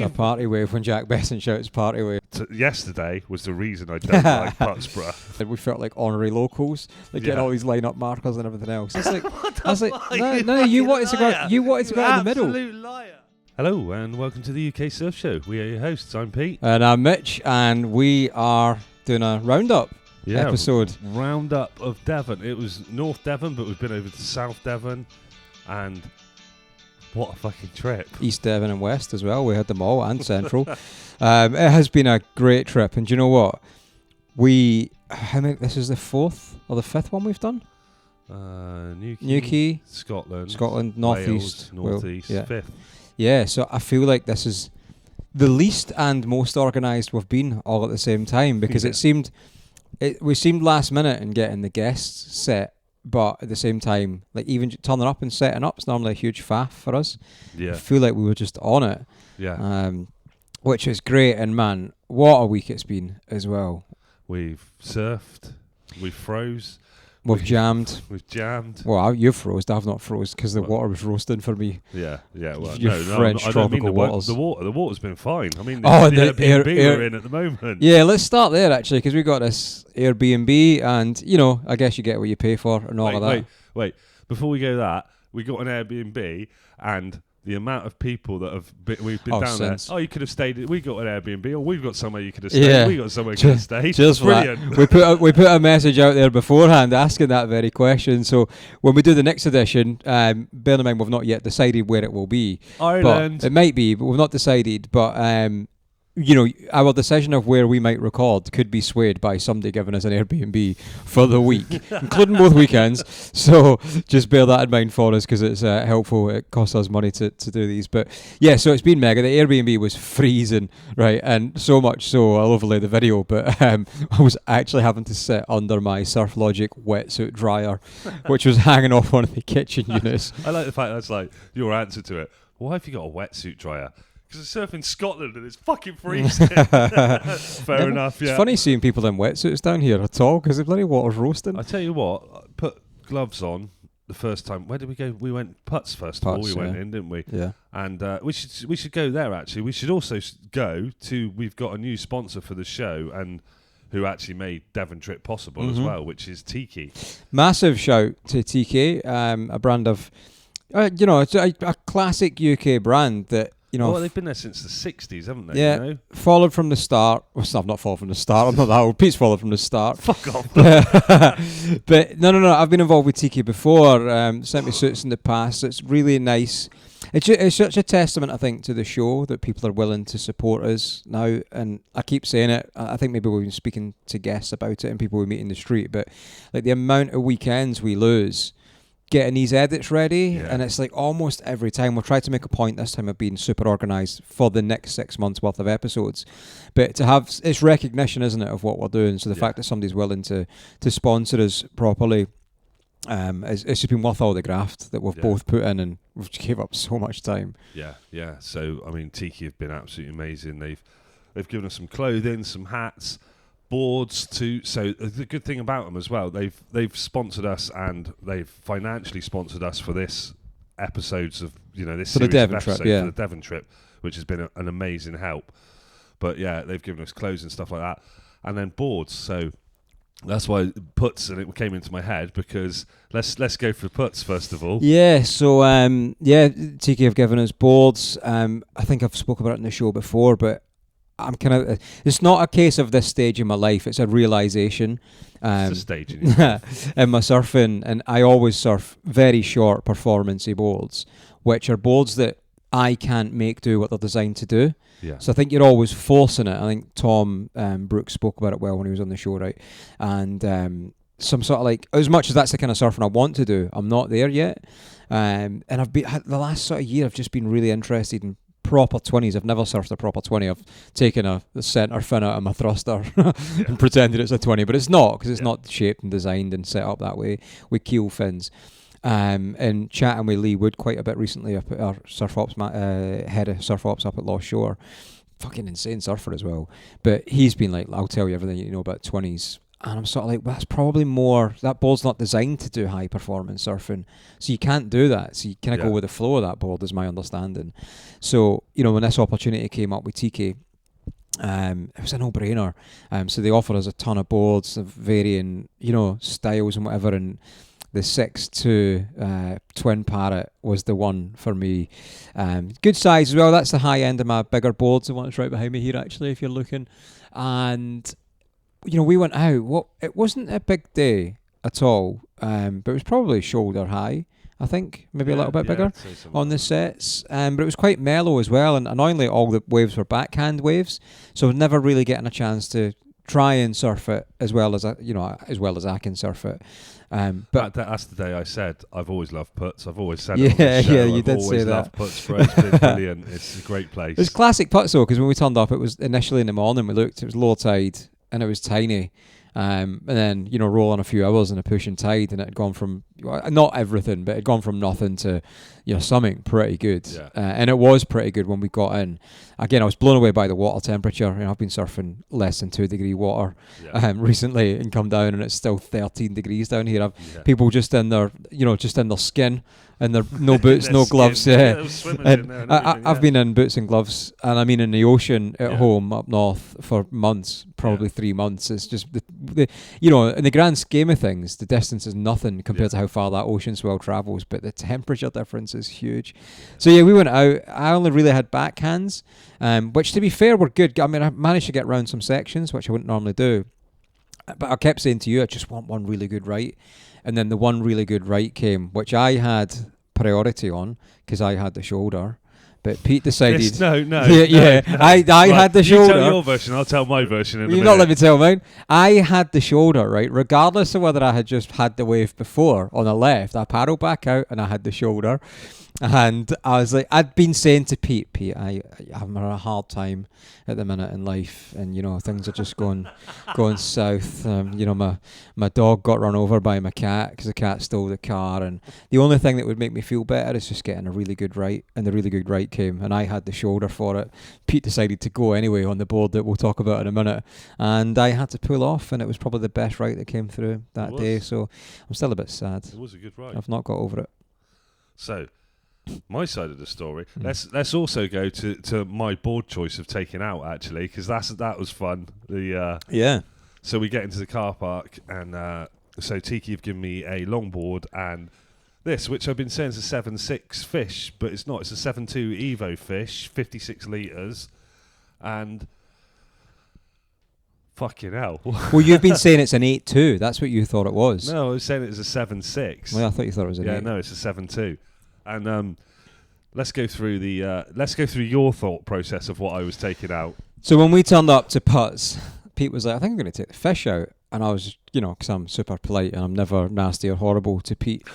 It's a party wave when Jack Besson shouts party wave. Yesterday was the reason I don't like Putsborough. We felt like honorary locals, like getting all these line-up markers and everything else. It's like, I was like, no, you wanted to go in the middle. Absolute liar. Hello and welcome to the UK Surf Show. We are your hosts. I'm Pete. And I'm Mitch, and we are doing a roundup episode. Roundup of Devon. It was North Devon, but we've been over to South Devon, and what a fucking trip. East Devon and West as well. We had them all, and Central. It has been a great trip, and do you know what? This is the fourth or the fifth one we've done? Newquay, Scotland, Northeast, fifth. Yeah, so I feel like this is the least and most organised we've been all at the same time, because we seemed last minute in getting the guests set, but at the same time, like even turning up and setting up is normally a huge faff for us. Yeah. I feel like we were just on it. Yeah. Which is great, and man, what a week it's been as well. We've surfed, we froze. We've jammed. We've jammed. Well, you froze. I've not froze because the water was roasting for me. Yeah. Well, French I don't mean tropical waters. The water's been fine. I mean, the Airbnb we're in at the moment. Yeah, let's start there actually, because we got this Airbnb, and I guess you get what you pay for and all of that. Wait. Before we go that, we got an Airbnb, and the amount of people that we've been down there. Oh, you could have stayed. We got an Airbnb, or we've got somewhere you could have stayed. Yeah. We got somewhere you could have stayed. Just brilliant. We put a message out there beforehand asking that very question. So when we do the next edition, bear in mind we've not yet decided where it will be. Ireland. But it might be, but we've not decided. But our decision of where we might record could be swayed by somebody giving us an Airbnb for the week, including both weekends. So just bear that in mind for us, because it's helpful. It costs us money to do these. But yeah, so it's been mega. The Airbnb was freezing, right? And so much so, I'll overlay the video, but I was actually having to sit under my Surf Logic wetsuit dryer, which was hanging off one of the kitchen units. I like the fact that's like your answer to it. Why have you got a wetsuit dryer? Because I surf in Scotland and it's fucking freezing. Fair enough, yeah. It's funny seeing people in wetsuits down here at all, because the bloody water's roasting. I tell you what, I put gloves on the first time. Where did we go? We went Putts first of all. We went in, didn't we? Yeah. And we should go there, actually. We should also go to, we've got a new sponsor for the show, and who actually made Devon trip possible as well, which is Tiki. Massive shout to Tiki, a brand of, it's a classic UK brand that, well, they've been there since the 60s, haven't they? Yeah, followed from the start. Well, I've not followed from the start. I'm not that old. Pete's followed from the start. Fuck off. But no. I've been involved with Tiki before. Sent me suits in the past. It's really nice. It's such a testament, I think, to the show that people are willing to support us now. And I keep saying it. I think maybe we've been speaking to guests about it and people we meet in the street. But like the amount of weekends we lose getting these edits ready, and it's like almost every time we've tried to make a point this time of being super organised for the next 6 months worth of episodes, but to have it's recognition, isn't it, of what we're doing. So the fact that somebody's willing to sponsor us properly, it's just been worth all the graft that we've both put in, and we've gave up so much time. Yeah. So I mean, Tiki have been absolutely amazing. They've given us some clothing, some hats, boards too. So the good thing about them as well, they've sponsored us, and they've financially sponsored us for this episodes of this for series the Devon of episodes trip, for the Devon trip, which has been an amazing help. But yeah, they've given us clothes and stuff like that, and then boards. So that's why Puts, and it came into my head, because let's go for Puts first of all. Yeah. So Tiki have given us boards. I think I've spoken about it in the show before, but I'm it's not a case of this stage in my life, it's a realisation. It's a stage in my surfing, and I always surf very short performance-y boards, which are boards that I can't make do what they're designed to do. Yeah. So I think you're always forcing it. I think Tom Brooks spoke about it well when he was on the show, right? And some sort of like, as much as that's the kind of surfing I want to do, I'm not there yet. And I've been the last sort of year, I've just been really interested in proper 20s. I've never surfed a proper 20. I've taken the centre fin out of my thruster and pretended it's a 20, but it's not, because it's not shaped and designed and set up that way with keel fins. And chatting with Lee Wood quite a bit recently up at our surf ops head of surf ops up at Lost Shore. Fucking insane surfer as well. But he's been like, I'll tell you everything you know about 20s. And I'm sort of like, well, that's probably more, that board's not designed to do high performance surfing. So you can't do that. So you kind of go with the flow of that board, is my understanding. So, when this opportunity came up with Tiki, it was a no-brainer. So they offer us a ton of boards of varying, styles and whatever. And the 6'2" Twin Parrot was the one for me. Good size as well. That's the high end of my bigger boards. The one that's right behind me here, actually, if you're looking. And we went out. It wasn't a big day at all, but it was probably shoulder high, I think, maybe a little bit bigger on the sets. But it was quite mellow as well, and annoyingly, all the waves were backhand waves, so I was never really getting a chance to try and surf it as well as I can surf it. But that's the day I said I've always loved puts. I've always said you I've did always say that. loved puts, bro. It's been brilliant. It's a great place. It's classic puts though, because when we turned up, it was initially in the morning. We looked, it was low tide. And it was tiny, and then roll on a few hours in a pushing tide, and it had gone from not everything, but it had gone from nothing to something pretty good. And it was pretty good when we got in. Again, I was blown away by the water temperature. I've been surfing less than 2 degree water recently, and come down, and it's still 13 degrees down here. People just in their skin. And they're no boots, no gloves. I've been in boots and gloves, and I mean in the ocean at home up north for months, probably 3 months. It's just the in the grand scheme of things, the distance is nothing compared to how far that ocean swell travels, but the temperature difference is huge. So we went out. I only really had backhands, which to be fair were good. I mean, I managed to get round some sections, which I wouldn't normally do. But I kept saying to you, I just want one really good right. And then the one really good right came, which I had priority on because I had the shoulder. But Pete decided... No. I had the shoulder. You tell your version, I'll tell my version in a minute. You're not let me tell mine. I had the shoulder, right? Regardless of whether I had just had the wave before on the left, I paddled back out and I had the shoulder. And I was like, I'd been saying to Pete, I'm having a hard time at the minute in life, and things are just going south. My dog got run over by my cat because the cat stole the car, and the only thing that would make me feel better is just getting a really good right, and the really good right came, and I had the shoulder for it. Pete decided to go anyway on the board that we'll talk about in a minute, and I had to pull off, and it was probably the best right that came through that day. So I'm still a bit sad. It was a good right. I've not got over it. So, my side of the story. Let's also go to my board choice of taking out, actually, because that was fun. So we get into the car park, and so Tiki have given me a longboard and this, which I've been saying is a 7.6 fish, but it's not. It's a 7.2 Evo fish, 56 litres, and fucking hell. Well, you've been saying it's an 8.2. That's what you thought it was. No, I was saying it was a 7.6. Well, I thought you thought it was an 8. Yeah, no, it's a 7.2. And let's go through your thought process of what I was taking out. So when we turned up to putts, Pete was like, I think I'm going to take the fish out. And I was, because I'm super polite and I'm never nasty or horrible to Pete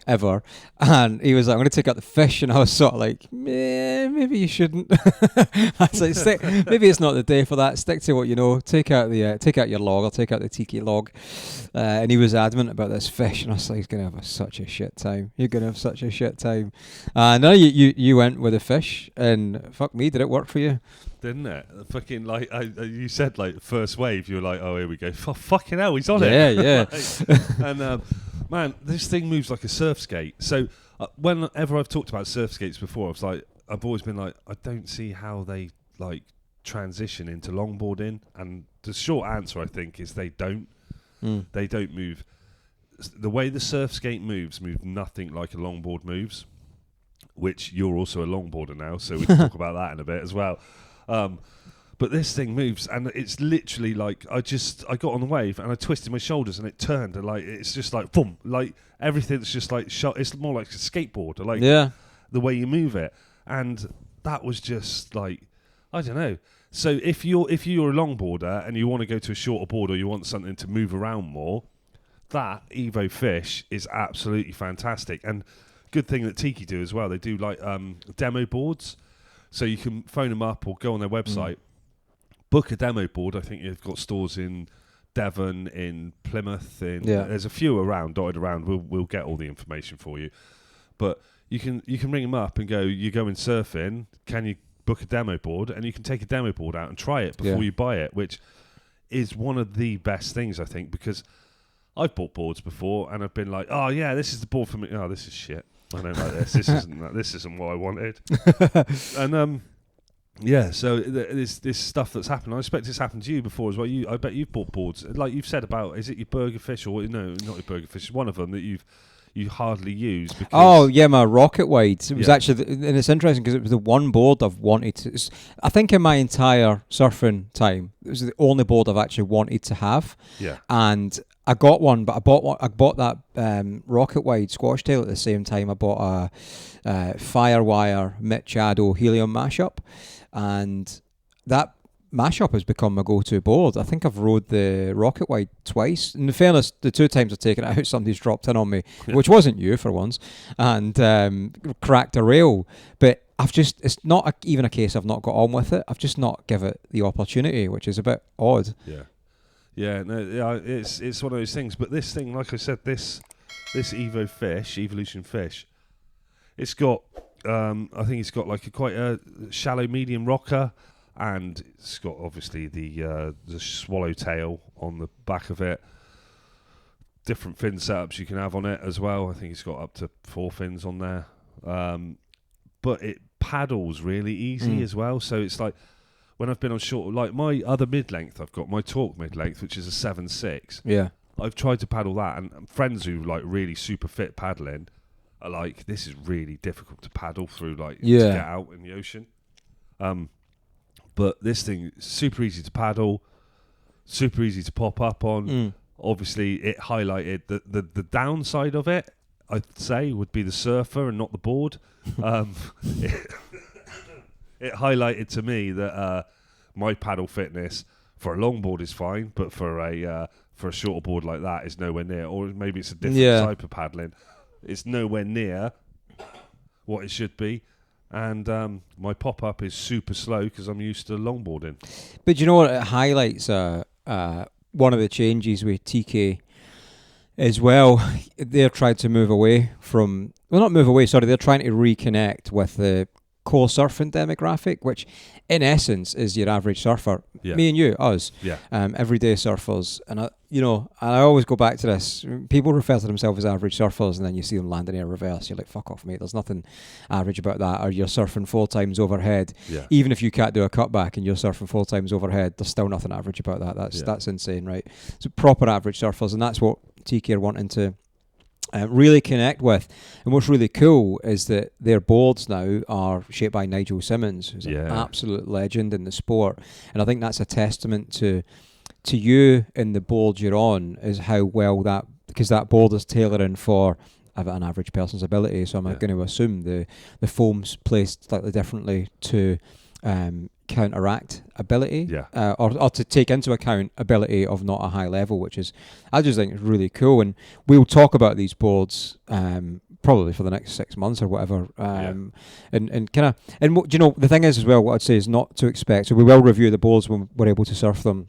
ever. And he was like, I'm going to take out the fish. And I was sort of like, maybe you shouldn't. I was like, maybe it's not the day for that. Stick to what you know. Take out your log. I'll take out the Tiki log. And he was adamant about this fish. And I was like, he's going to have such a shit time. You're going to have such a shit time. No, you went with the fish. And fuck me, did it work for you? Didn't it? Fucking like you said, like first wave, you were like, oh, here we go. Fucking hell, he's on it. Yeah. And man, this thing moves like a surf skate. So whenever I've talked about surf skates before, I've always been like, I don't see how they like transition into longboarding. And the short answer, I think, is they don't. They don't move. The way the surf skate moves nothing like a longboard moves. Which you're also a longboarder now, so we can talk about that in a bit as well. But this thing moves, and it's literally like I got on the wave and I twisted my shoulders and it turned, and like it's just like boom, like everything's just like shot. It's more like a skateboard, like the way you move it, and that was just like I don't know. So if you're a longboarder and you want to go to a shorter board or you want something to move around more, that Evo Fish is absolutely fantastic. And good thing that Tiki do as well. They do like demo boards. So you can phone them up or go on their website, book a demo board. I think you've got stores in Devon, in Plymouth. There's a few dotted around. We'll get all the information for you. But you can ring them up and go, you're going surfing. Can you book a demo board? And you can take a demo board out and try it before you buy it, which is one of the best things, I think, because I've bought boards before and I've been like, oh yeah, this is the board for me. Oh, this is shit. I don't like this. This isn't what I wanted. And yeah, so this stuff that's happened. I expect it's happened to you before as well. I bet you've bought boards, like you've said about. Is it your Burgerfish or no? Not your Burgerfish. It's one of them that you hardly use. Because oh yeah, my Rocket Wide. It was actually, and it's interesting because it was the one board I've wanted to. I think in my entire surfing time, it was the only board I've actually wanted to have. Yeah. And I got one, but I bought that Rocket Wide squash tail at the same time. I bought a Firewire Mitch helium mashup, and that mashup has become my go-to board. I think I've rode the Rocket Wide twice. In fairness, the 2 times I've taken it out, somebody's dropped in on me, which wasn't you for once, and cracked a rail. But it's not even a case I've not got on with it. I've just not give it the opportunity, which is a bit odd. Yeah. Yeah, no, yeah, it's one of those things. But this thing, like I said, this Evolution Fish, it's got, I think it's got like quite a shallow medium rocker, and it's got obviously the swallowtail on the back of it. Different fin setups you can have on it as well. I think it's got up to 4 fins on there. But it paddles really easy as well. So it's like, when I've been on short, like my other mid-length, I've got my Torque mid-length, which is a 7.6. Yeah. I've tried to paddle that, and friends who like really super fit paddling are like, this is really difficult to paddle through, like to get out in the ocean. But this thing is super easy to paddle, super easy to pop up on. Obviously, it highlighted the downside of it, I'd say, would be the surfer and not the board. It highlighted to me that my paddle fitness for a longboard is fine, but for a shorter board like that is nowhere near. Or maybe it's a different type of paddling. It's nowhere near what it should be. And my pop-up is super slow because I'm used to longboarding. But you know what? It highlights one of the changes with TK as well. They're trying to move away from... Well, not move away, sorry. They're trying to reconnect with the core surfing demographic, which in essence is your average surfer. Me and you, us. Everyday surfers. And I always go back to this. People refer to themselves as average surfers, and then you see them landing in a reverse. You're like, fuck off, mate. There's nothing average about that. Or you're surfing 4 times overhead. Even if you can't do a cutback and you're surfing 4 times overhead, there's still nothing average about that. That's insane, right? So proper average surfers, and that's what TK are wanting to really connect with. And what's really cool is that their boards now are shaped by Nigel Simmons, who's an absolute legend in the sport. And I think that's a testament to you and the board you're on, is how well because that board is tailoring for an average person's ability. So I'm going to assume the foam's placed slightly differently to counteract ability, or to take into account ability of not a high level, which is, I just think, is really cool. And we'll talk about these boards probably for the next 6 months or whatever. And kind of, and you know, the thing is as well, what I'd say is not to expect. So we will review the boards when we're able to surf them.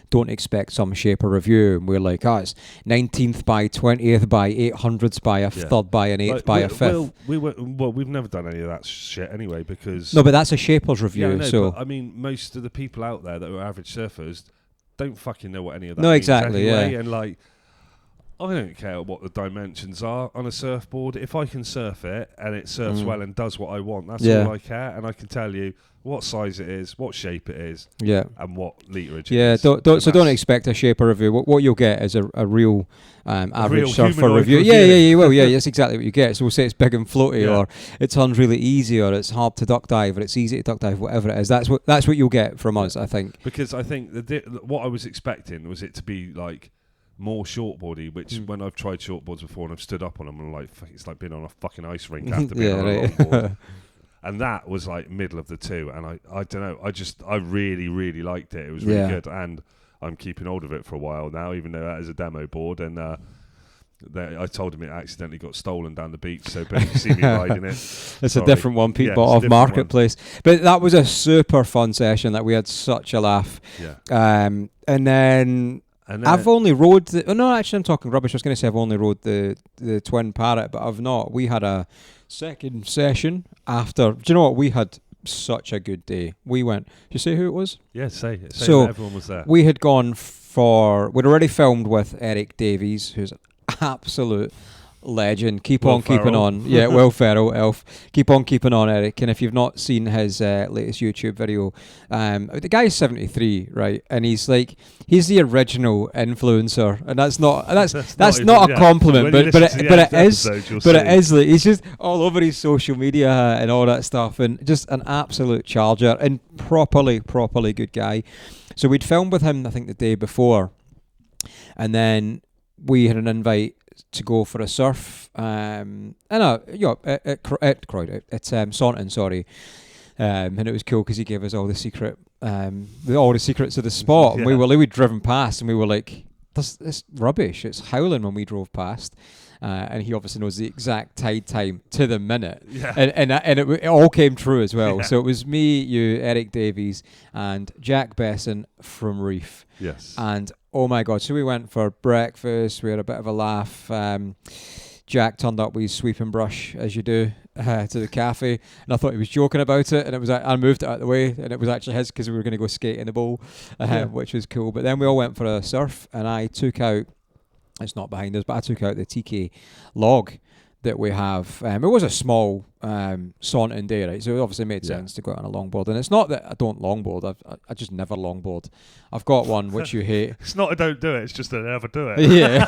Don't expect some shape or review, and we're like, it's 19th by 20th by 800ths by a third by an 8th by a fifth. We've never done any of that shit anyway, because... No, but that's a shaper's review. So I mean, most of the people out there that are average surfers don't fucking know what any of that means. No, exactly, anyway, and like, I don't care what the dimensions are on a surfboard. If I can surf it and it surfs well and does what I want, that's all I care. And I can tell you what size it is, what shape it is, and what literage it is. Don't expect a shaper review. What you'll get is a real average real surfer review. Yeah, you will. Yeah, that's exactly what you get. So we'll say it's big and floaty, or it turns really easy, or it's hard to duck dive, or it's easy to duck dive, whatever it is. That's what you'll get from us, I think. Because I think what I was expecting was it to be like more shortboardy, which when I've tried shortboards before and I've stood up on them, I'm like, it's like being on a fucking ice rink after being on a longboard. And that was like middle of the two, and I don't know, I really, really liked it. It was really good, and I'm keeping hold of it for a while now, even though that is a demo board. And I told him it accidentally got stolen down the beach, so but if you see me riding it, it's a different one Pete bought off Marketplace. But that was a super fun session. That we had such a laugh. And then I've only rode I'm talking rubbish. I was going to say I've only rode the Twin Parrot, but I've not. We had a second session after. Do you know what? We had such a good day. We went. Did you say who it was? Yeah, say So that everyone was there. We had gone we'd already filmed with Eric Davies, who's an absolute legend. Keeping on. Yeah, Will Ferrell, Elf. Keep on keeping on, Eric. And if you've not seen his latest YouTube video, the guy's 73, right? And he's the original influencer, and that's not a compliment, but it is like he's just all over his social media and all that stuff, and just an absolute charger and properly good guy. So we'd filmed with him, I think, the day before, and then we had an invite to go for a surf, at Saunton, sorry, and it was cool because he gave us all the secrets of the spot. Yeah. And we'd driven past, and we were like, "This rubbish! It's howling." When we drove past, and he obviously knows the exact tide time to the minute, and it all came true as well. Yeah. So it was me, you, Eric Davies, and Jack Besson from Reef. Yes. And oh my God, so we went for breakfast, we had a bit of a laugh. Jack turned up with his sweeping brush, as you do, to the cafe, and I thought he was joking about it, and it was I moved it out of the way, and it was actually his because we were going to go skate in the bowl, which was cool. But then we all went for a surf, and I took out, it's not behind us, but I took out the TK log that we have. It was a small Saunton day, right? So it obviously made sense to go out on a longboard. And it's not that I don't longboard. I just never longboard. I've got one which you hate. It's not I don't do it. It's just that I never do it. Yeah.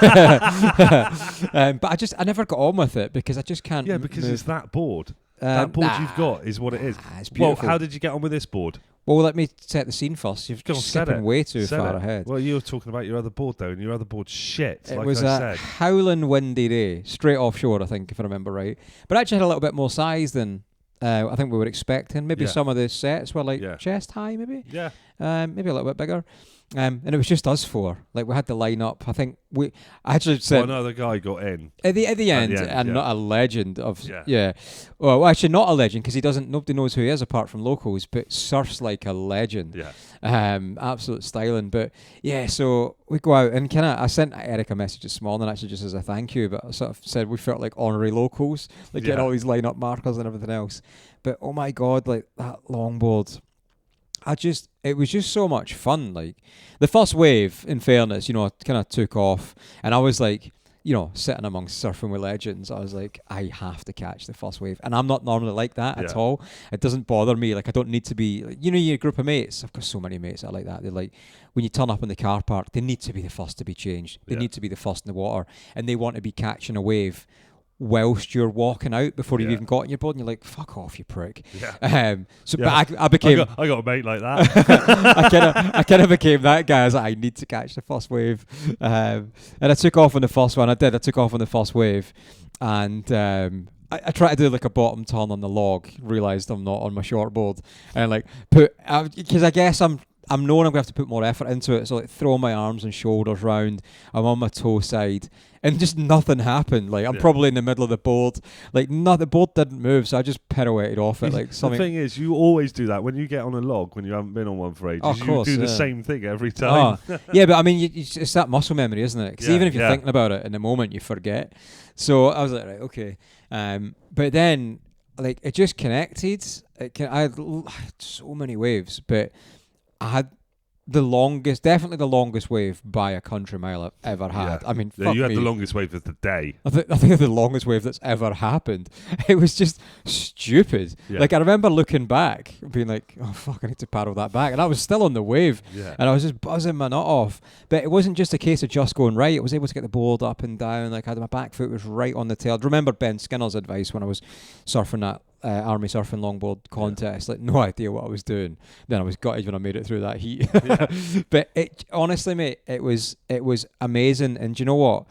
But I never got on with it because I just can't. Yeah, because move. It's that board. That board you've got is what it is. It's beautiful. Well, how did you get on with this board? Well, let me set the scene first. You've gone skipping way too far ahead. Well, you were talking about your other board, though, and your other board's shit, It was a howling windy day, straight offshore, I think, if I remember right. But actually had a little bit more size than I think we were expecting. Maybe some of the sets were like chest high, maybe. Yeah. Maybe a little bit bigger. And it was just us four. Like, we had to line up. I think I actually said... One other guy got in. At the end, and not a legend of... Yeah. Well, actually not a legend, because nobody knows who he is apart from locals, but surfs like a legend. Yeah. Absolute styling. But, yeah, so we go out, and I sent Eric a message this morning, actually, just as a thank you, but I sort of said we felt like honorary locals, like getting all these line-up markers and everything else. But, oh my God, like, that longboard... it was just so much fun. Like, the first wave, in fairness, kind of took off, and I was like, sitting amongst surfing with legends, I was like, I have to catch the first wave. And I'm not normally like that at all. It doesn't bother me. Like, I don't need to be, like, your group of mates. I've got so many mates that are like that. They're like, when you turn up in the car park, they need to be the first to be changed. They need to be the first in the water, and they want to be catching a wave whilst you're walking out because you've even got on your board, and you're like, fuck off, you prick. But I became... I got a mate like that. I kind of became that guy. I was like, I need to catch the first wave. And I took off on the first one. I took off on the first wave, and I tried to do like a bottom turn on the log, realised I'm not on my short board, and like because I guess I'm knowing I'm going to have to put more effort into it, so like throw my arms and shoulders round, I'm on my toe side, and just nothing happened. Like, I'm probably in the middle of the board, like the board didn't move, so I just pirouetted off it like something. The thing is, you always do that when you get on a log when you haven't been on one for ages. Of course, you do the same thing every time. Yeah, but I mean, it's that muscle memory, isn't it? Because even if you're thinking about it in the moment, you forget. So I was like, right, okay. But then, like, it just connected. I had so many waves, but I had definitely the longest wave by a country mile I've ever had. I mean, you had the longest wave of the day. I think the longest wave that's ever happened. It was just stupid. Yeah. Like, I remember looking back, being like, oh fuck, I need to paddle that back. And I was still on the wave. Yeah. And I was just buzzing my nut off. But it wasn't just a case of just going right. I was able to get the board up and down. Like, my back foot was right on the tail. I remember Ben Skinner's advice when I was surfing that Army surfing longboard contest. Like, no idea what I was doing. Then I was gutted when I made it through that heat. But it honestly, mate, it was amazing. And do you know what?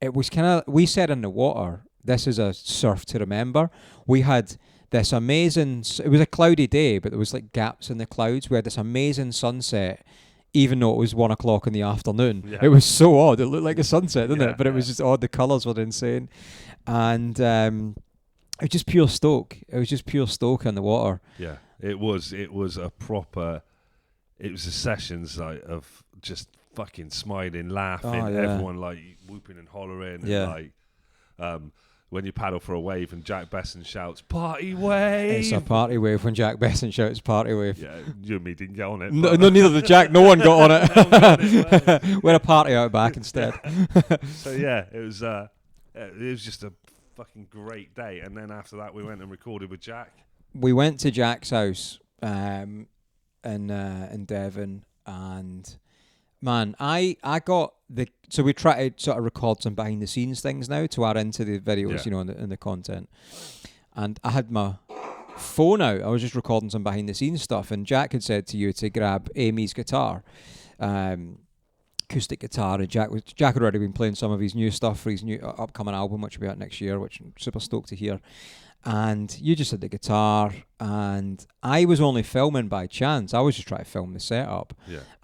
It was we said in the water, this is a surf to remember. We had this amazing, it was a cloudy day, but there was like gaps in the clouds. We had this amazing sunset, even though it was 1 o'clock in the afternoon. Yeah. It was so odd. It looked like a sunset, didn't it? But it was just odd. The colours were insane. And it was just pure stoke. It was just pure stoke in the water. Yeah, it was a proper... It was a sessions like of just fucking smiling, laughing, everyone like whooping and hollering, and like when you paddle for a wave and Jack Besson shouts, "Party wave!" It's a party wave when Jack Besson shouts party wave. Yeah, you and me didn't get on it. No, neither did Jack. No one got on it. We had a party out back instead. So yeah, it was just a fucking great day. And then after that, we went and recorded with Jack. We went to Jack's house in Devon, and man, I got so we try to sort of record some behind the scenes things now to add into the videos, you know, in the content. And I had my phone out. I was just recording some behind the scenes stuff, and Jack had said to you to grab Amy's guitar, acoustic guitar, and Jack had already been playing some of his new stuff for his new upcoming album, which will be out next year, which I'm super stoked to hear. And you just had the guitar, and I was only filming by chance. I was just trying to film the setup,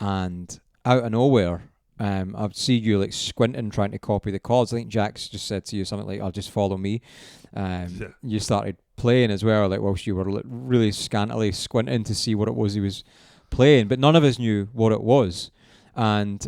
and out of nowhere, I've seen you like squinting trying to copy the chords. I think Jack's just said to you something like, "I'll just follow me." You started playing as well, like whilst you were really scantily squinting to see what it was he was playing, but none of us knew what it was. And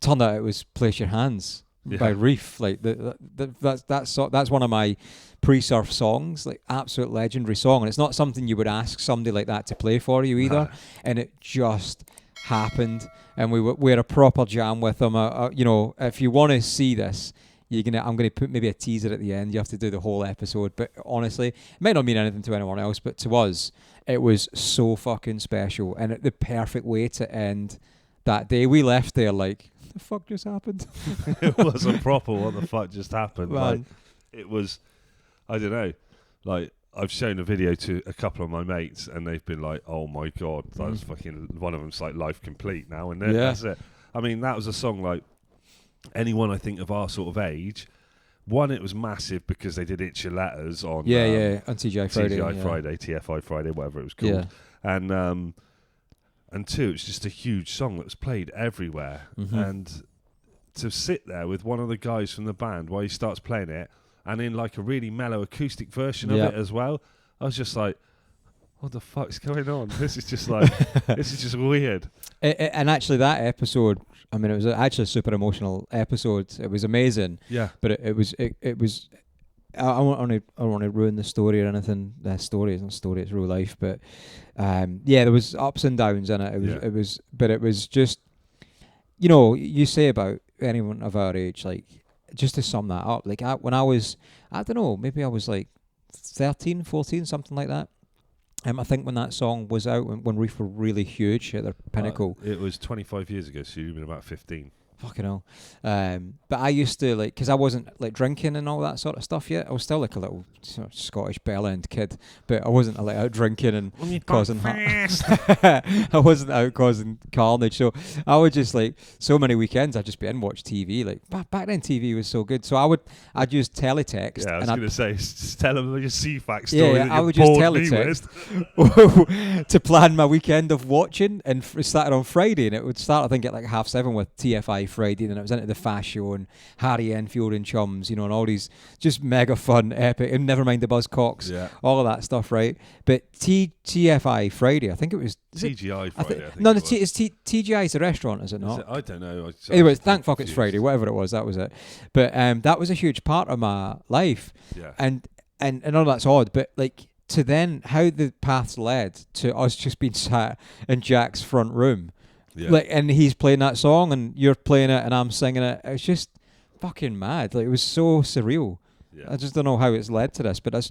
turned out it was "Place Your Hands" by Reef. Like that's one of my pre-surf songs, like absolute legendary song, and it's not something you would ask somebody like that to play for you either. And it just happened, and we had a proper jam with him. You know, if you want to see this, I'm gonna put maybe a teaser at the end. You have to do the whole episode, but honestly, it might not mean anything to anyone else, but to us, it was so fucking special, and the perfect way to end that day. We left there like, what the fuck just happened? It was a proper what the fuck just happened. Man. Like, it was, I don't know, like I've shown a video to a couple of my mates, and they've been like, "Oh my god, that was fucking." One of them's like, "Life complete now," and then that's it. I mean, that was a song like anyone I think of our sort of age. One, it was massive because they did Itch Your Letters on on TGI Friday, TFI Friday, whatever it was called, and two, it's just a huge song that was played everywhere, and to sit there with one of the guys from the band while he starts playing it, and in like a really mellow acoustic version of it as well, I was just like, what the fuck's going on? This is just like, this is just weird. And actually that episode, I mean, it was actually a super emotional episode. It was amazing. Yeah. But it was, I don't want to ruin the story or anything. The story isn't a story, it's real life. But there was ups and downs in it. It was just, you know, you say about anyone of our age, like, just to sum that up, like when I was, I don't know, maybe I was like 13, 14, something like that. I think when that song was out, when Reef were really huge at their pinnacle. It was 25 years ago, so you've been about 15. Fucking hell. But I used to, like, because I wasn't like drinking and all that sort of stuff yet. I was still like a little sort of Scottish bell end kid, but I wasn't like out drinking and causing I wasn't out causing carnage. So I would just, like, so many weekends I'd just be in watch TV. Like back then TV was so good. So I'd use teletext. Yeah, I was going to say, just tell them your CFAX Yeah, story. That I would use teletext to plan my weekend of watching, and it started on Friday, and it would start, I think, at like 7:30 with TFI Friday, and it was into the Fast Show and Harry Enfield and Chums, you know, and all these just mega fun, epic, and never mind the Buzzcocks, all of that stuff, right? But TFI Friday, I think it was TGI Friday. It's TGI is a restaurant, is it not? I don't know. Anyway, thank fuck it's Friday, whatever it was, that was it. But that was a huge part of my life, and all that's odd, but like, to then how the paths led to us just being sat in Jack's front room. Yeah. Like, and he's playing that song and you're playing it and I'm singing it. It's just fucking mad. Like, it was so surreal. Yeah. I just don't know how it's led to this, but that's...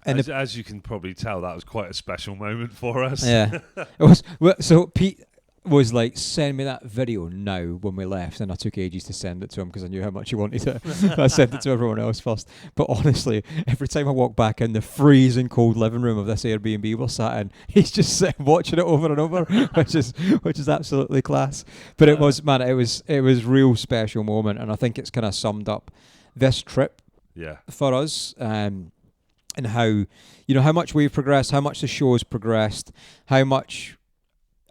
As you can probably tell, that was quite a special moment for us. Yeah. It was. So Pete was like, send me that video now when we left, and I took ages to send it to him because I knew how much he wanted it. I sent it to everyone else first. But honestly, every time I walk back in the freezing cold living room of this Airbnb we're sat in, he's just sitting watching it over and over, which is absolutely class. But it was real special moment, and I think it's kind of summed up this trip for us, and how, you know, how much we've progressed, how much the show's progressed, how much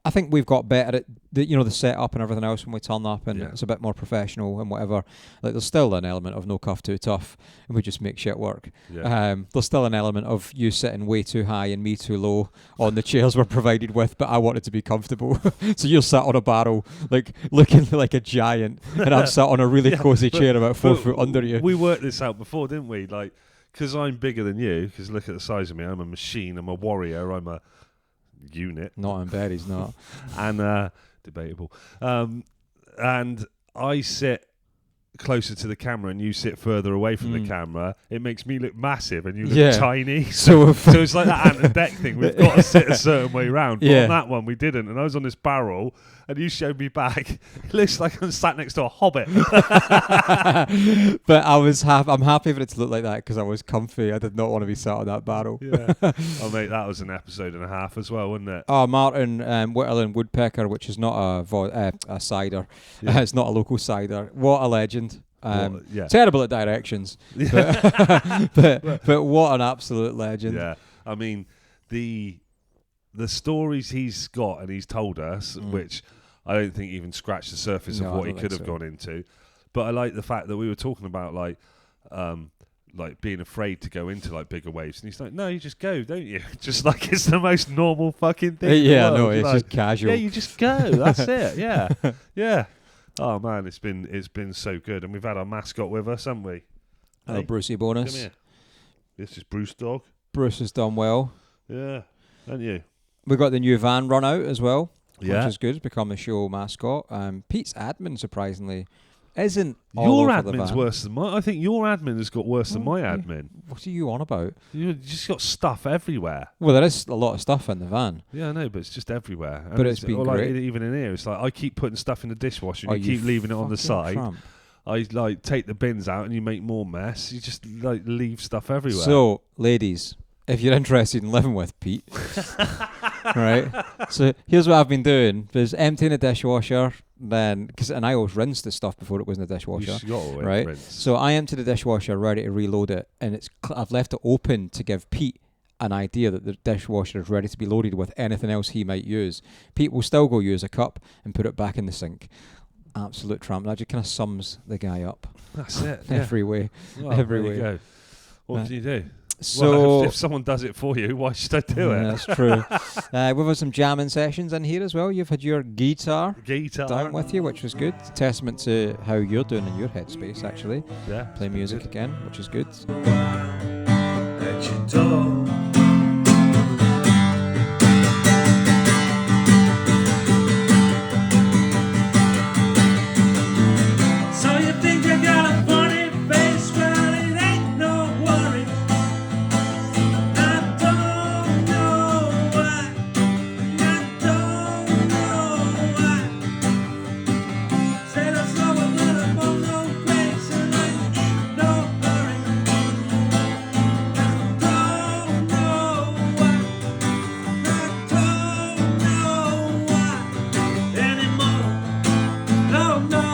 I think we've got better at the setup and everything else when we turn up, and it's a bit more professional and whatever. Like there's still an element of no cuff too tough, and we just make shit work. Yeah. There's still an element of you sitting way too high and me too low on the chairs we're provided with, but I wanted to be comfortable. So you're sat on a barrel, like looking like a giant, and I'm sat on a really cozy chair about 4 foot under you. We worked this out before, didn't we? Like, because I'm bigger than you, because look at the size of me. I'm a machine. I'm a warrior. I'm a unit. Not in bed, he's not. And debatable. And I sit closer to the camera and you sit further away from the camera. It makes me look massive and you look tiny. So it's like that ant and deck thing. We've got to sit a certain way round. But on that one, we didn't. And I was on this barrel and you showed me back. It looks like I'm sat next to a hobbit. But I'm happy for it to look like that because I was comfy. I did not want to be sat on that barrel. Yeah. Oh, mate, that was an episode and a half as well, wasn't it? Oh, Martin Whittle Woodpecker, which is not a cider. It's not a local cider. What a legend. Terrible at directions. But what an absolute legend. Yeah. I mean, the stories he's got and he's told us, which I don't think even scratched the surface of what he could have gone into. But I like the fact that we were talking about like being afraid to go into like bigger waves, and he's like, "No, you just go, don't you?" Just like it's the most normal fucking thing. Yeah, no, it's just casual. Yeah, you just go. That's it. Yeah, yeah. Oh man, it's been so good, and we've had our mascot with us, haven't we? Hey, Brucey bonus. Come here. This is Bruce Dog. Bruce has done well. Yeah, and you. We got the new van run out as well, which Yeah. is good. It's become the show mascot. Pete's admin, surprisingly, isn't Your all over admin's the van. worse than mine. I think your admin has got worse than my admin. What are you on about? You just got stuff everywhere. Well, there is a lot of stuff in the van. Yeah, I know, but it's just everywhere. And But it's been like, great. even in here, it's like I keep putting stuff in the dishwasher and Oh, you keep leaving it on the fucking side. tramp. I like take the bins out and you make more mess. You just like leave stuff everywhere. So, ladies, if you're interested in living with Pete, right? So here's what I've been doing: there's emptying the dishwasher, and I always rinse the stuff before it goes in the dishwasher, right? Rinse. So I empty the dishwasher, ready to reload it, and I've left it open to give Pete an idea that the dishwasher is ready to be loaded with anything else he might use. Pete will still go use a cup and put it back in the sink. Absolute tramp. That just kind of sums the guy up. That's it. Every way. Well, every there way. you go. What do you do? So if someone does it for you, why should I do it? That's true. We've had some jamming sessions in here as well. You've had your guitar down with you, which was good. Testament to how you're doing in your headspace, actually. Yeah. Play music again, which is good. At your door. So you think you got a funny face? Well, it ain't no worry. I don't know why. I don't know why. Say the slow a little more, no place, and I ain't no hurry. I don't know why. I don't know why anymore. No, no.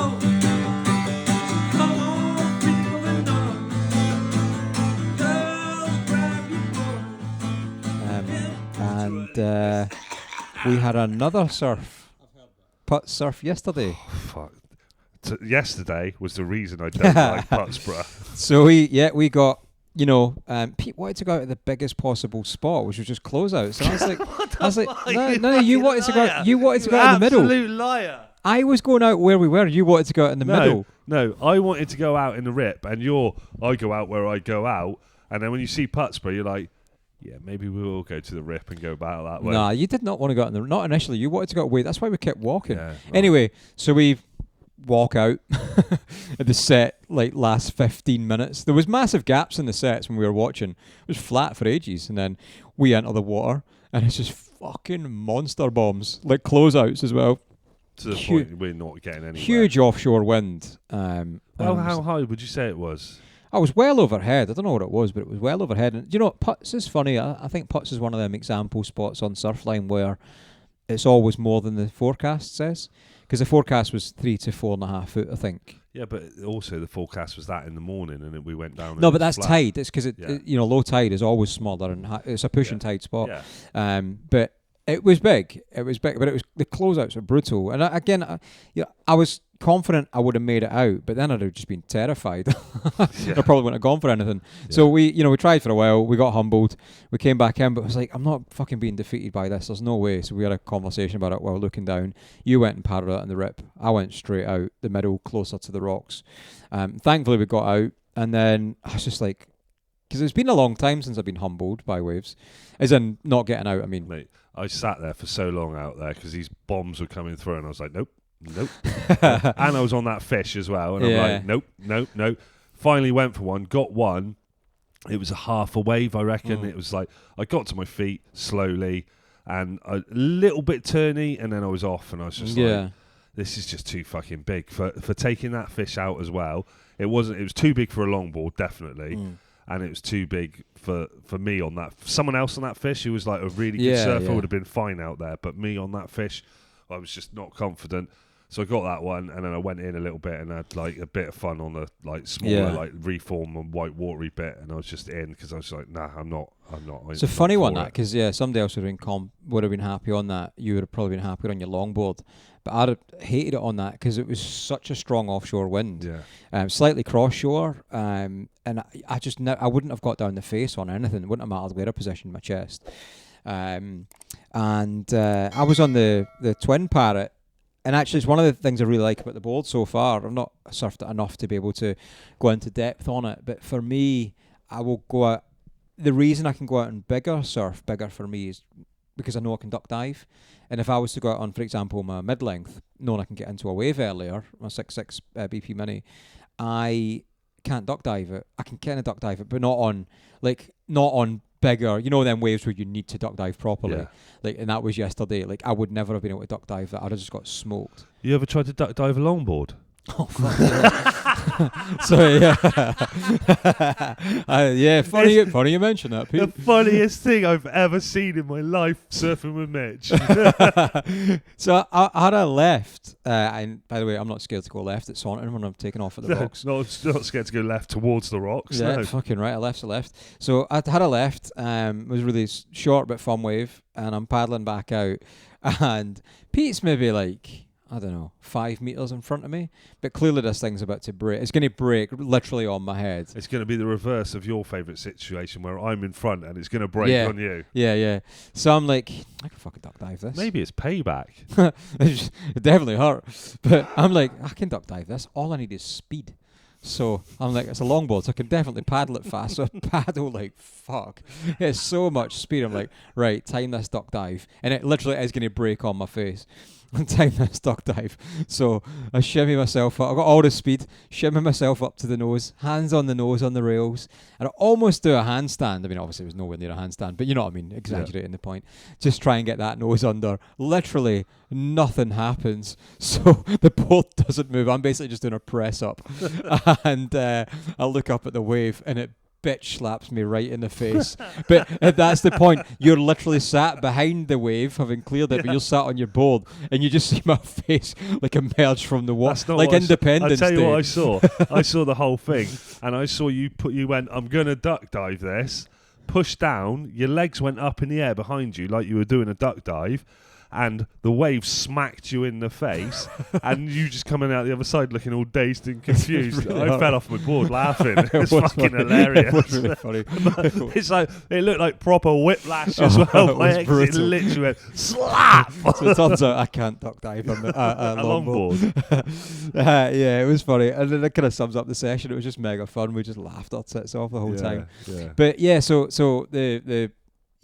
Come on, people and noise. Girls, grab your boys. And we had another putt surf yesterday. Fuck. Yesterday was the reason I don't like Putsborough. So we got, Pete wanted to go out at the biggest possible spot, which was just closeouts. And I was like, no, you wanted to go out in the middle. Absolute liar. I was going out where we were. You wanted to go out in the middle. No, I wanted to go out in the rip, and I go out where I go out, and then when you see Putsborough, you're like, yeah, maybe we will go to the rip and go back that way. Nah, you did not want to go out not initially. You wanted to go away. That's why we kept walking. Yeah, right. Anyway, so we walk out at the set, like last 15 minutes. There was massive gaps in the sets when we were watching. It was flat for ages, and then we enter the water, and it's just fucking monster bombs, like closeouts as well. To the point we're not getting anywhere. Huge offshore wind. Well, how high would you say it was? I was well overhead. I don't know what it was, but it was well overhead. And Putts is funny. I think Putts is one of them example spots on Surfline where it's always more than the forecast says. Because the forecast was 3 to 4.5 foot, I think. Yeah, but also the forecast was that in the morning, and then we went down. No, but that's flat. tide. It's because low tide is always smaller, and it's a pushing tide spot. Yeah. But It was big. It was big, but it was the closeouts were brutal. And I was confident I would have made it out, but then I'd have just been terrified. I probably wouldn't have gone for anything. Yeah. So we tried for a while. We got humbled. We came back in, but it was like, I'm not fucking being defeated by this. There's no way. So we had a conversation about it while looking down. You went and paddled it in the rip. I went straight out the middle, closer to the rocks. Thankfully, we got out, and then I was just like, because it's been a long time since I've been humbled by waves, as in not getting out. I mean, mate, I sat there for so long out there because these bombs were coming through, and I was like, nope. And I was on that fish as well, and I'm like, nope. Finally went for one, got one. It was a half a wave, I reckon. It was like I got to my feet slowly and a little bit turny, and then I was off, and I was just like, this is just too fucking big for taking that fish out as well. It was too big for a longboard, definitely. And it was too big for me on that. Someone else on that fish who was like a really good surfer would have been fine out there, but me on that fish, I was just not confident. So I got that one, and then I went in a little bit and had like a bit of fun on the like smaller like reform and white watery bit, and I was just in because I was like, nah, I'm not. It's a funny one that, because somebody else would have been happy on that. You would have probably been happy on your longboard, but I'd have hated it on that because it was such a strong offshore wind. Slightly cross shore, and I wouldn't have got down the face on anything. It wouldn't have mattered where I positioned my chest. And I was on the Twin Parrot. And actually, it's one of the things I really like about the board so far. I've not surfed it enough to be able to go into depth on it. But for me, I will go out. The reason I can go out and bigger for me is because I know I can duck dive. And if I was to go out on, for example, my mid-length, knowing I can get into a wave earlier, my 6.6 BP Mini, I can't duck dive it. I can kind of duck dive it, but not on bigger, them waves where you need to duck dive properly. And that was yesterday. Like, I would never have been able to duck dive that. I'd have just got smoked. You ever tried to duck dive a longboard? Oh, fuck yeah. Funny you mention that, Pete. The funniest thing I've ever seen in my life surfing with Mitch. So I had a left, and by the way, I'm not scared to go left at Saunton when I'm taking off at the rocks. Not scared to go left towards the rocks. Yeah, no. Fucking right. A left's a left. So I had a left. It was really short but fun wave, and I'm paddling back out, and Pete's maybe like, I don't know, 5 meters in front of me. But clearly this thing's about to break. It's going to break literally on my head. It's going to be the reverse of your favourite situation where I'm in front and it's going to break on you. Yeah. So I'm like, I can fucking duck dive this. Maybe it's payback. It definitely hurt. But I'm like, I can duck dive this. All I need is speed. So I'm like, it's a longboard, so I can definitely paddle it fast. So I paddle like fuck. It's so much speed. I'm like, right, time this duck dive. And it literally is going to break on my face. Time this duck dive. So I shimmy myself up. I got all the speed, shimmy myself up to the nose, hands on the nose on the rails, and I almost do a handstand. I mean, obviously it was nowhere near a handstand, but you know what I mean, exaggerating the point. Just try and get that nose under. Literally nothing happens. So the boat doesn't move. I'm basically just doing a press up. And I look up at the wave and it bitch slaps me right in the face. But that's the point. You're literally sat behind the wave, having cleared it, but you're sat on your board, and you just see my face like emerge from the water, like Independence Day. I'll tell you what I saw. I saw the whole thing, and I saw you went, I'm going to duck dive this, push down, your legs went up in the air behind you like you were doing a duck dive, and the wave smacked you in the face, and you just coming out the other side looking all dazed and confused. Really I fell off my board laughing. It's fucking hilarious. It was really funny. It's like, it looked like proper whiplash as well. My exit literally went slap. So it turns out I can't duck dive on a longboard. Yeah, it was funny. And then it kind of sums up the session. It was just mega fun. We just laughed our tits off the whole time. Yeah. But yeah, so the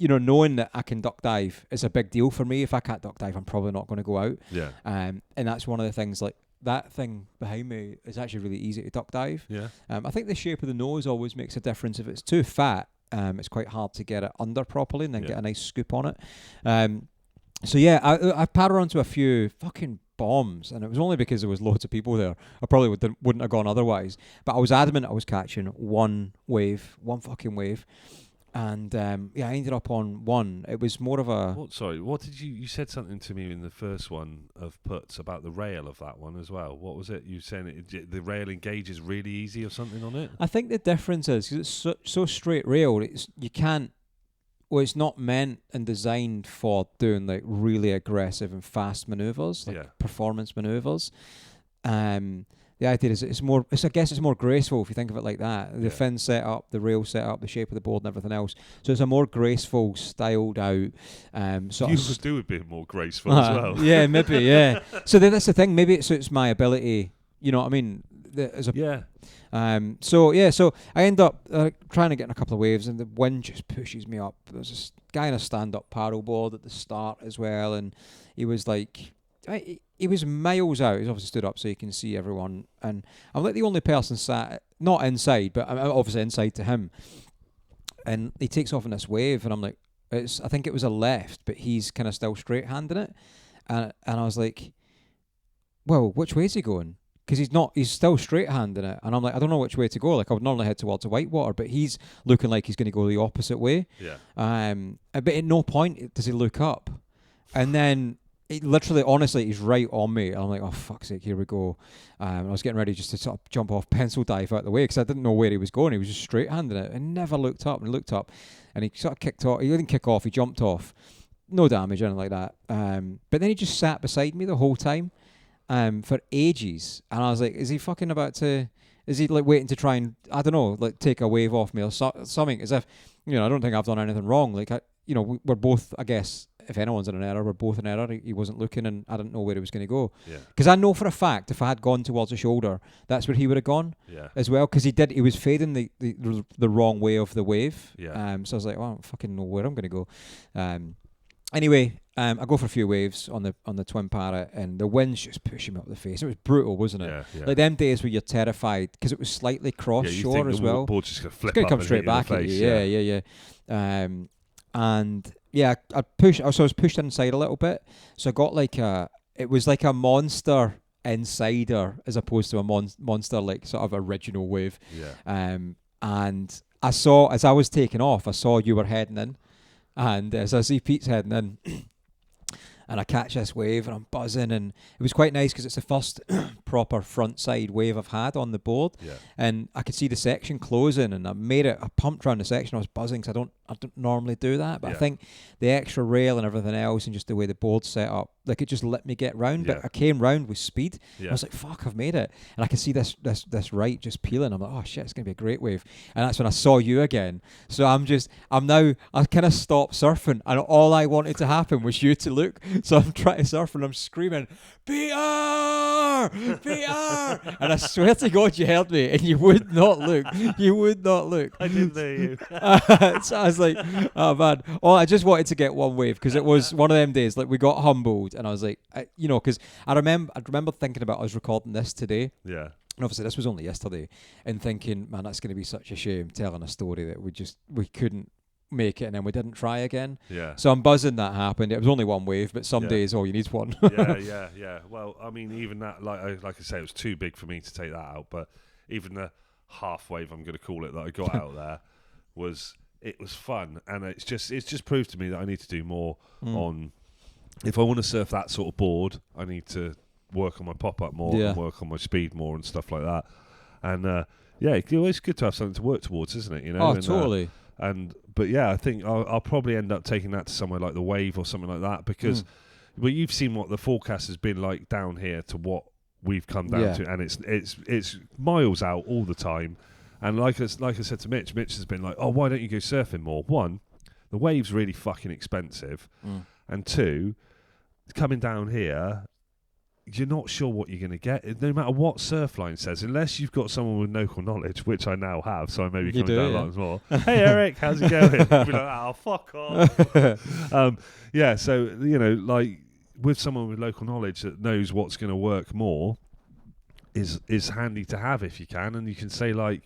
knowing that I can duck dive is a big deal for me. If I can't duck dive, I'm probably not going to go out. Yeah. And that's one of the things, like, that thing behind me is actually really easy to duck dive. Yeah. I think the shape of the nose always makes a difference. If it's too fat, it's quite hard to get it under properly and then get a nice scoop on it. So yeah, I paddled onto a few fucking bombs, and it was only because there was loads of people there. I probably wouldn't have gone otherwise. But I was adamant I was catching one fucking wave. And I ended up on one. It was more of a... What did you said something to me in the first one of puts about the rail of that one as well. What was it? You saying the rail engages really easy or something on it? I think the difference is, because it's so straight rail, you can't Well, it's not meant and designed for doing like really aggressive and fast maneuvers, like performance maneuvers. The idea is it's more. I guess it's more graceful if you think of it like that. The fin set up, the rail set up, the shape of the board, and everything else. So it's a more graceful, styled out. You could do with being more graceful as well. Yeah, maybe. Yeah. So that's the thing. Maybe it suits my ability. You know what I mean? So I end up trying to get in a couple of waves, and the wind just pushes me up. There's this guy in a stand-up paddle board at the start as well, and he was like, he was miles out. He's obviously stood up so you can see everyone, and I'm like the only person sat not inside, but I'm obviously inside to him. And he takes off in this wave, and I'm like, I think it was a left, but he's kind of still straight-handing it, and I was like, well, which way is he going? Because he's still straight-handing it. And I'm like, I don't know which way to go. Like, I would normally head towards the whitewater, but he's looking like he's going to go the opposite way. Yeah. But at no point does he look up. And then, honestly, he's right on me. And I'm like, oh, fuck's sake, here we go. I was getting ready just to sort of jump off, pencil dive out of the way, because I didn't know where he was going. He was just straight-handing it and never looked up. And looked up, and he sort of kicked off. He didn't kick off, he jumped off. No damage, anything like that. But then he just sat beside me the whole time. For ages, and I was like, is he fucking about to, is he like waiting to try and, I don't know, like take a wave off me or something, as if, I don't think I've done anything wrong, like, we're both, I guess, if anyone's in an error, we're both in error. He wasn't looking, and I didn't know where he was going to go, because I know for a fact if I had gone towards the shoulder, that's where he would have gone as well, because he was fading the wrong way of the wave, so I was like, well, I don't fucking know where I'm going to go. Anyway, I go for a few waves on the Twin Parrot, and the wind's just pushing me up the face. It was brutal, wasn't it? Yeah. Like them days where you're terrified because it was slightly cross shore as well. The board's just gonna flip it's up come straight back at you. Yeah. I was pushed inside a little bit, so I got it was like a monster insider as opposed to a monster like sort of original wave. And I saw, as I was taking off, I saw you were heading in. And as I see Pete's heading in, and I catch this wave, and I'm buzzing, and it was quite nice because it's the first proper front side wave I've had on the board, and I could see the section closing, and I pumped around the section. I was buzzing because I don't normally do that, but I think the extra rail and everything else, and just the way the board's set up, like it just let me get round. But I came round with speed. I was like, "Fuck, I've made it!" And I could see this right just peeling. I'm like, "Oh shit, it's gonna be a great wave." And that's when I saw you again. So I kind of stopped surfing, and all I wanted to happen was you to look. So I'm trying to surf, and I'm screaming, "Peter! Peter!" And I swear to God, you heard me, and you would not look. You would not look. I didn't hear you. So I was like, "Oh man!" Oh, I just wanted to get one wave because it was one of them days. Like we got humbled. And I was like, because I remember thinking about, I was recording this today. Yeah. And obviously this was only yesterday, and thinking, man, that's going to be such a shame telling a story that we couldn't make it, and then we didn't try again. Yeah. So I'm buzzing that happened. It was only one wave, but some days all you need is one. Yeah. Well, I mean, even that, like I say, it was too big for me to take that out. But even the half wave, I'm going to call it, that I got out there was fun, and it's just proved to me that I need to do more on. If I want to surf that sort of board, I need to work on my pop-up more and work on my speed more and stuff like that. And it's always good to have something to work towards, isn't it? Oh, totally. But I think I'll probably end up taking that to somewhere like the Wave or something like that, because you've seen what the forecast has been like down here to what we've come down to, and it's miles out all the time. And like I said to Mitch has been like, oh, why don't you go surfing more? One, the Wave's really fucking expensive, and two, coming down here, you're not sure what you're going to get, no matter what Surfline says, unless you've got someone with local knowledge, which I now have, so I may be coming down lots more. Hey, Eric, how's it going? You'll be like, oh, fuck off. So, like, with someone with local knowledge that knows what's going to work more is handy to have if you can, and you can say, like,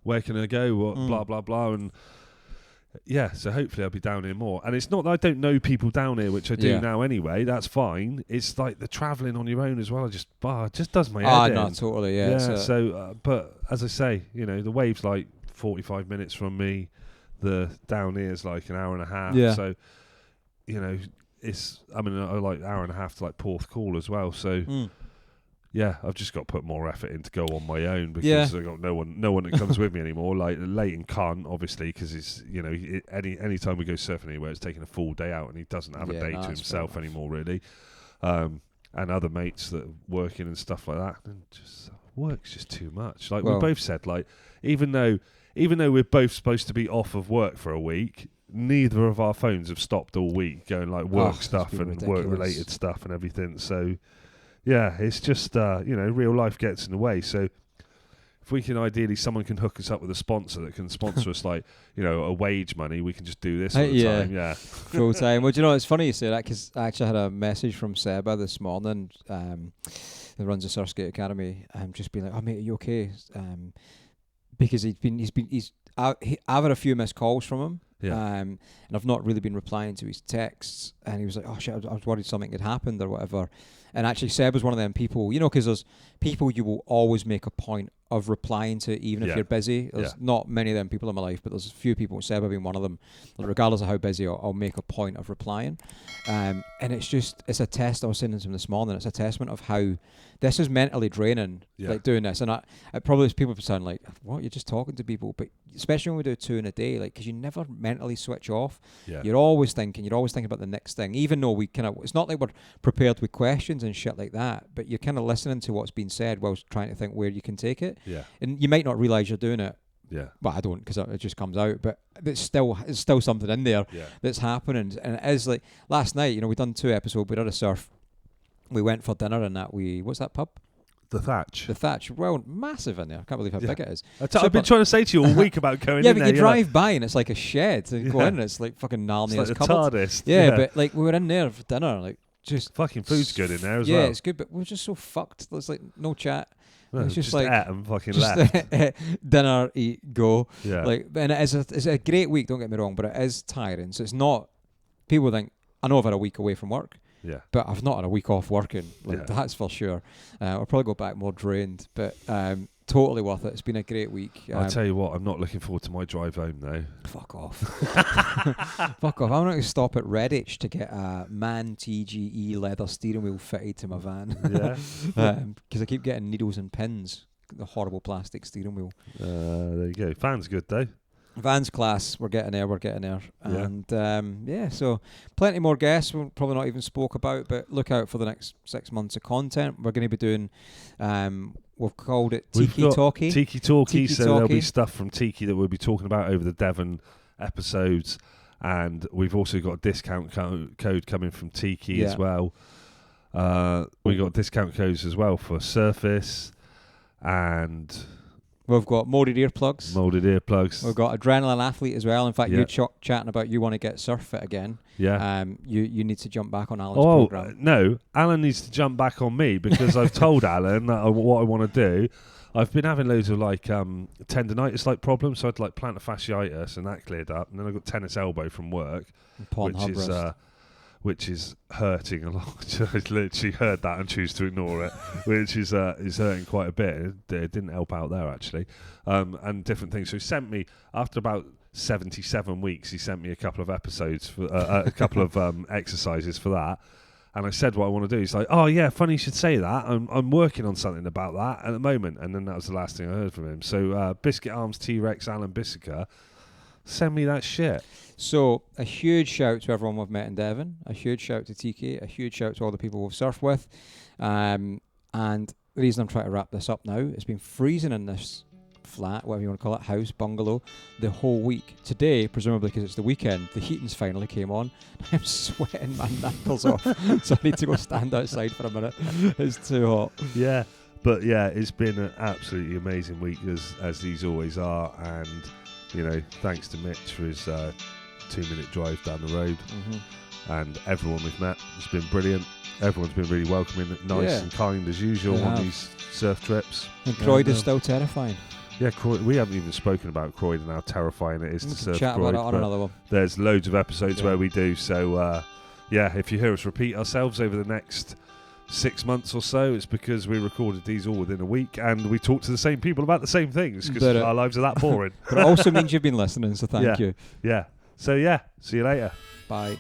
where can I go, what, blah, blah, blah, and so hopefully I'll be down here more. And it's not that I don't know people down here, which I do now anyway. That's fine. It's like the travelling on your own as well. It just does my head in. No, totally, but as I say, the Wave's like 45 minutes from me. The down here's like an hour and a half. Yeah. So, I like hour and a half to like Porth Call as well. So, I've just got to put more effort in to go on my own because I've got no one that comes with me anymore. Like Leighton can't, obviously, because it's any time we go surfing anywhere, it's taking a full day out, and he doesn't have a day to himself anymore, really. And other mates that are working and stuff like that, and just work's just too much. Like we both said, like even though we're both supposed to be off of work for a week, neither of our phones have stopped all week going like work stuff and work related stuff and everything. So. Yeah, it's just, real life gets in the way. So if we can someone can hook us up with a sponsor that can sponsor us like, a wage money, we can just do this all the time. Yeah. Full time. Well, do you know, it's funny you say that because I actually had a message from Seba this morning, that runs the Surfskate Academy, just being like, oh, mate, are you okay? Because I've had a few missed calls from him. Yeah. And I've not really been replying to his texts, and he was like, oh shit, I was worried something had happened or whatever. And actually Seb was one of them people, because there's people you will always make a point of replying to even if you're busy. There's not many of them people in my life, but there's a few people, Seb being one of them, regardless of how busy, I'll make a point of replying. And it's a test. I was saying to him this morning, it's a testament of how this is mentally draining, like doing this. And I probably people sound like, what, you're just talking to people, but especially when we do 2 in a day, like, because you never mentally switch off. You're always thinking about the next thing, even though it's not like we're prepared with questions and shit like that, but you're kind of listening to what's being said whilst trying to think where you can take it. And you might not realise you're doing it. Well, I don't, because it just comes out, but it's still something in there that's happening. And it is like last night, we've done 2 episodes, we did a surf, we went for dinner and that what's that pub? The Thatch. Well, massive in there. I can't believe how big it is. I've been trying to say to you all week about going in there. Yeah, but you drive by and it's like a shed. And go in and it's like fucking Narnia's like cupboard. TARDIS. Yeah, but like we were in there for dinner, like just fucking food's good in there as well. Yeah, it's good, but we're just so fucked. There's like no chat. No, it's just like ate and fucking left. Dinner, eat, go. Yeah. Like, and it's a great week. Don't get me wrong, but it is tiring. So it's not. People think I know I've had a week away from work. Yeah. But I've not had a week off working. That's for sure. I'll probably go back more drained, but totally worth it. It's been a great week. I'll tell you what, I'm not looking forward to my drive home though. Fuck off. Fuck off. I'm going to stop at Redditch to get a MAN TGE leather steering wheel fitted to my van. Yeah. Because I keep getting needles and pins. The horrible plastic steering wheel. There you go. Van's good though. Van's class, we're getting there. And so plenty more guests we'll probably not even spoke about, but look out for the next 6 months of content. We're going to be doing, we've called it Tiki Talkie. Tiki Talkie, so there'll be stuff from Tiki that we'll be talking about over the Devon episodes, and we've also got a discount code coming from Tiki as well. We got discount codes as well for Surface, and we've got molded earplugs. We've got Adrenaline Athlete as well. In fact, you're chatting about you want to get surf fit again. Yeah. You need to jump back on Alan's program. No, Alan needs to jump back on me because I've told Alan that what I want to do. I've been having loads of like tendonitis like problems, so I had like plantar fasciitis and that cleared up, and then I got tennis elbow from work, which is hurting a lot. I literally heard that and choose to ignore it, which is hurting quite a bit. It didn't help out there actually, and different things. So he sent me after about 77 weeks. He sent me a couple of episodes for a couple of exercises for that. And I said what I want to do. He's like, oh yeah, funny you should say that. I'm working on something about that at the moment. And then that was the last thing I heard from him. So Biscuit Arms T-Rex Alan Bissica, send me that shit. So a huge shout to everyone we've met in Devon. A huge shout to Tiki. A huge shout to all the people we've surfed with. And the reason I'm trying to wrap this up now, it's been freezing in this flat, whatever you want to call it, house, bungalow, the whole week. Today, presumably because it's the weekend, the heating's finally came on. I'm sweating my knuckles off, so I need to go stand outside for a minute. It's too hot. Yeah, but yeah, it's been an absolutely amazing week as these always are, and thanks to Mitch for his 2-minute drive down the road, and everyone we've met has been brilliant. Everyone's been really welcoming, nice and kind as usual on these surf trips. And Croydon's still terrifying. Yeah, we haven't even spoken about Croydon, how terrifying it is to surf chat Croydon. About it on another one. There's loads of episodes where we do. So, if you hear us repeat ourselves over the next 6 months or so, it's because we recorded these all within a week and we talked to the same people about the same things because our lives are that boring. But it also means you've been listening, so thank you. Yeah. So, see you later. Bye.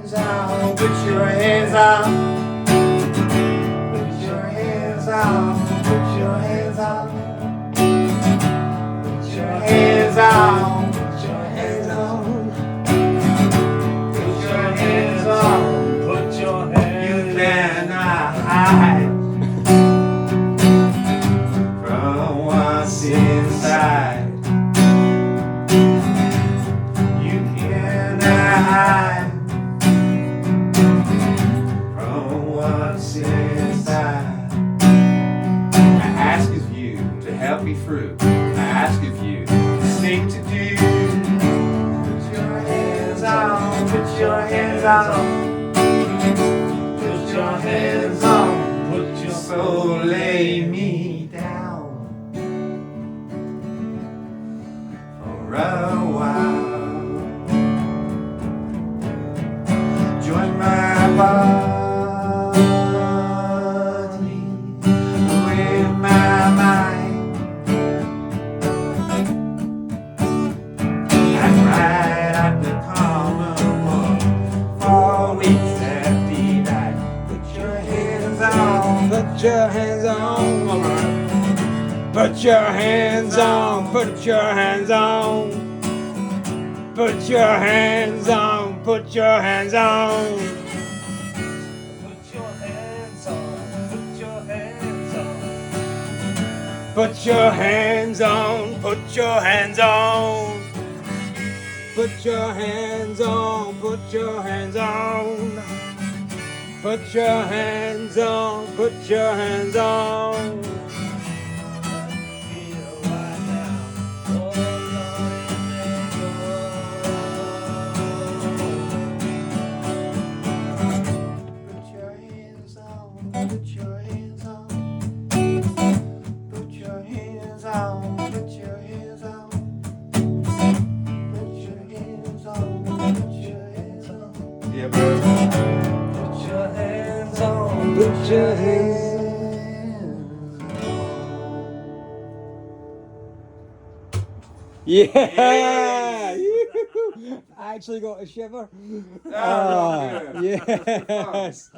hands out, put your hands out. Put your hands out, put your hands out. Put your hands out, put your hands out. Put your hands out, Put your hands. you cannot hide from what's inside. You cannot hide from what's inside. I ask of you to help me through. I ask of you to sing to do. Put your hands out, put your hands out. Put your hands on, Put your so lay me down for a while. Join my body with my mind, and right at the common wall, 4 weeks after that. Put your hands on, put your hands on, put your hands on, put your hands on, put your hands on, put your hands on. Put your hands on. Put your hands on. Put your hands on, put your hands on. Put your hands on, put your hands on. Put your hands on, put your hands on. Feel right now. Oh, Put your hands on, put your hands on. Put your hands on, put your hands on. Put your hands on, put your hands on. Yeah, bro. Put your hands on. Put your hands on. Yeah! I actually got a shiver. Oh, yes.